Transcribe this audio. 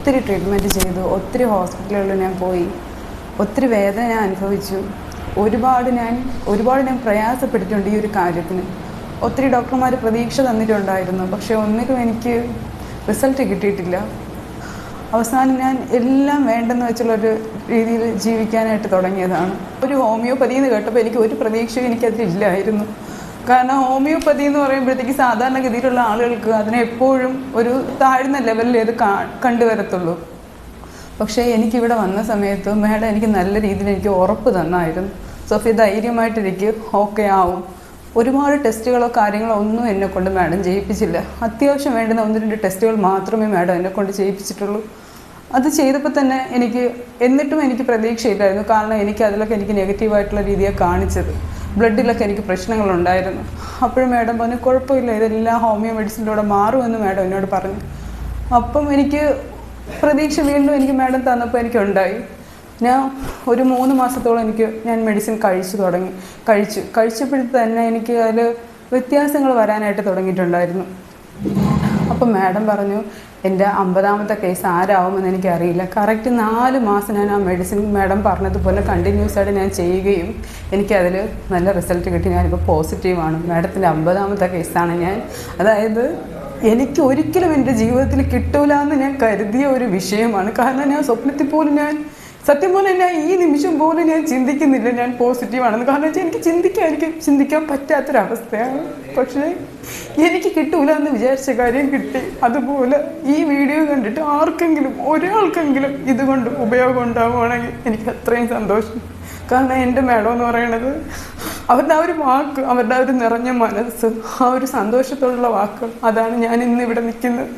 ഒത്തിരി ട്രീറ്റ്മെൻറ്റ് ചെയ്തു, ഒത്തിരി ഹോസ്പിറ്റലുകളിൽ ഞാൻ പോയി, ഒത്തിരി വേദന ഞാൻ അനുഭവിച്ചു. ഒരുപാട് ഞാൻ പ്രയാസപ്പെട്ടിട്ടുണ്ട് ഈ ഒരു കാര്യത്തിന്. ഒത്തിരി ഡോക്ടർമാർ പ്രതീക്ഷ തന്നിട്ടുണ്ടായിരുന്നു, പക്ഷേ ഒന്നിനും എനിക്ക് റിസൾട്ട് കിട്ടിയിട്ടില്ല. അവസാനം ഞാൻ എല്ലാം വേണ്ടെന്ന് വെച്ചുള്ളൊരു രീതിയിൽ ജീവിക്കാനായിട്ട് തുടങ്ങിയതാണ്. ഒരു ഹോമിയോപ്പതി എന്ന് കേട്ടപ്പോൾ എനിക്ക് ഒരു പ്രതീക്ഷയും എനിക്കതിലില്ലായിരുന്നു. കാരണം ഹോമിയോപ്പതി എന്ന് പറയുമ്പോഴത്തേക്ക് സാധാരണഗതിയിലുള്ള ആളുകൾക്ക് അതിനെ എപ്പോഴും ഒരു താഴ്ന്ന ലെവലിൽ അത് കണ്ടുവരത്തുള്ളൂ. പക്ഷേ എനിക്കിവിടെ വന്ന സമയത്ത് മേഡം എനിക്ക് നല്ല രീതിയിൽ എനിക്ക് ഉറപ്പ് തന്നായിരുന്നു. സോഫി ധൈര്യമായിട്ടിരിക്കും, ഓക്കെ ആവും. ഒരുപാട് ടെസ്റ്റുകളോ കാര്യങ്ങളോ ഒന്നും എന്നെക്കൊണ്ട് മാഡം ചെയ്യിപ്പിച്ചില്ല. അത്യാവശ്യം വേണ്ടുന്ന 1-2 ടെസ്റ്റുകൾ മാത്രമേ മാഡം എന്നെക്കൊണ്ട് ചെയ്യിപ്പിച്ചിട്ടുള്ളൂ. അത് ചെയ്തപ്പോൾ തന്നെ എന്നിട്ടും എനിക്ക് പ്രതീക്ഷയില്ലായിരുന്നു. കാരണം അതിലൊക്കെ നെഗറ്റീവായിട്ടുള്ള രീതിയാണ് കാണിച്ചത്. ബ്ലഡിലൊക്കെ എനിക്ക് പ്രശ്നങ്ങളുണ്ടായിരുന്നു. അപ്പോഴും മാഡം പറഞ്ഞു കുഴപ്പമില്ല, ഇതെല്ലാം ഹോമിയോ മെഡിസിനിലൂടെ മാറുമെന്ന് മാഡം എന്നോട് പറഞ്ഞു. അപ്പം എനിക്ക് പ്രതീക്ഷ വീണ്ടും എനിക്ക് മാഡം തന്നപ്പോൾ എനിക്കുണ്ടായി. ഞാൻ ഒരു 3 മാസത്തോളം ഞാൻ മെഡിസിൻ കഴിച്ചപ്പോഴത്തെ തന്നെ എനിക്ക് അതിൽ വ്യത്യാസങ്ങൾ വരാനായിട്ട് തുടങ്ങിയിട്ടുണ്ടായിരുന്നു. അപ്പം മാഡം പറഞ്ഞു എൻ്റെ 50ാമത്തെ കേസ് ആരാവുമെന്ന് എനിക്കറിയില്ല. കറക്റ്റ് 4 മാസം ഞാൻ ആ മെഡിസിൻ മാഡം പറഞ്ഞതുപോലെ കണ്ടിന്യൂസ് ആയിട്ട് ഞാൻ ചെയ്യുകയും എനിക്കതിൽ നല്ല റിസൾട്ട് കിട്ടി. ഞാനിപ്പോൾ പോസിറ്റീവാണ്. മാഡത്തിൻ്റെ 50ാമത്തെ കേസാണ് ഞാൻ. അതായത് എനിക്ക് ഒരിക്കലും എൻ്റെ ജീവിതത്തിൽ കിട്ടൂല എന്ന് ഞാൻ കരുതിയ ഒരു വിഷയമാണ്. കാരണം ഞാൻ സ്വപ്നത്തിൽ പോലും സത്യം പോലെ ഞാൻ ഈ നിമിഷം പോലും ഞാൻ ചിന്തിക്കുന്നില്ല ഞാൻ പോസിറ്റീവാണെന്ന്. കാരണം വെച്ചാൽ എനിക്ക് ചിന്തിക്കാൻ പറ്റാത്തൊരവസ്ഥയാണ്. പക്ഷേ എനിക്ക് കിട്ടൂല എന്ന് വിചാരിച്ച കാര്യം കിട്ടി. അതുപോലെ ഈ വീഡിയോ കണ്ടിട്ട് ഒരാൾക്കെങ്കിലും ഇതുകൊണ്ട് ഉപയോഗം ഉണ്ടാവുകയാണെങ്കിൽ എനിക്ക് അത്രയും സന്തോഷം. കാരണം എൻ്റെ മാഡം എന്ന് പറയണത് അവരുടെ ആ ഒരു വാക്ക്, അവരുടെ ആ ഒരു നിറഞ്ഞ മനസ്സ്, ആ ഒരു സന്തോഷത്തോടുള്ള വാക്കുകൾ, അതാണ് ഞാൻ ഇന്ന് ഇവിടെ നിൽക്കുന്നത്.